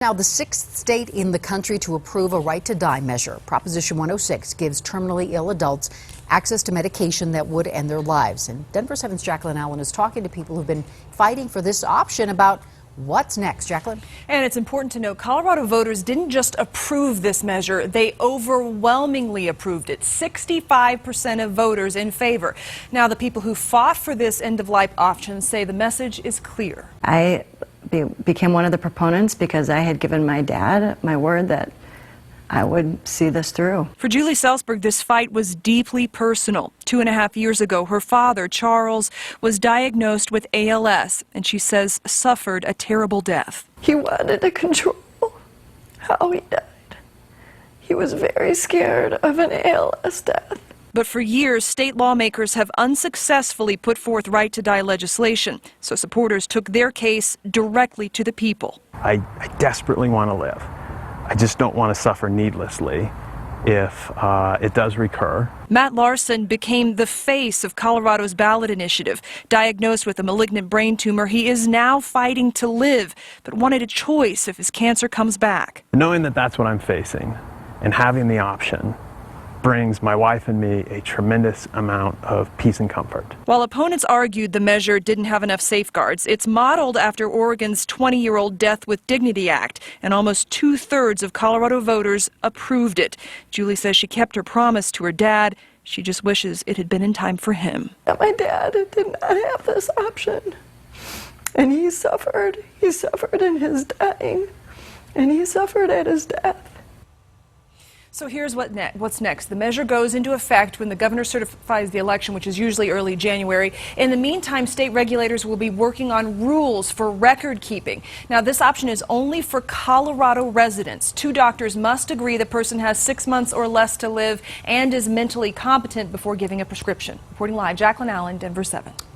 Now, the sixth state in the country to approve a right-to-die measure, Proposition 106, gives terminally ill adults access to medication that would end their lives. And Denver 7's Jacqueline Allen is talking to people who've been fighting for this option about what's next. Jacqueline? And it's important to note, Colorado voters didn't just approve this measure, they overwhelmingly approved it. 65% of voters in favor. Now, the people who fought for this end-of-life option say the message is clear. I became one of the proponents because I had given my dad my word that I would see this through. For Julie Salzberg, this fight was deeply personal. 2.5 years ago, her father, Charles, was diagnosed with ALS, and she says suffered a terrible death. He wanted to control how he died. He was very scared of an ALS death. But for years, state lawmakers have unsuccessfully put forth right-to-die legislation, so supporters took their case directly to the people. I desperately want to live. I just don't want to suffer needlessly if it does recur. Matt Larson became the face of Colorado's ballot initiative. Diagnosed with a malignant brain tumor, he is now fighting to live, but wanted a choice if his cancer comes back. Knowing that that's what I'm facing and having the option brings my wife and me a tremendous amount of peace and comfort. While opponents argued the measure didn't have enough safeguards, it's modeled after Oregon's 20-year-old Death with Dignity Act, and almost 2/3 of Colorado voters approved it. Julie says she kept her promise to her dad. She just wishes it had been in time for him. My dad did not have this option, and he suffered. He suffered in his dying, and he suffered at his death. So here's what's next. The measure goes into effect when the governor certifies the election, which is usually early January. In the meantime, state regulators will be working on rules for record keeping. Now, this option is only for Colorado residents. 2 doctors must agree the person has 6 months or less to live and is mentally competent before giving a prescription. Reporting live, Jacqueline Allen, Denver 7.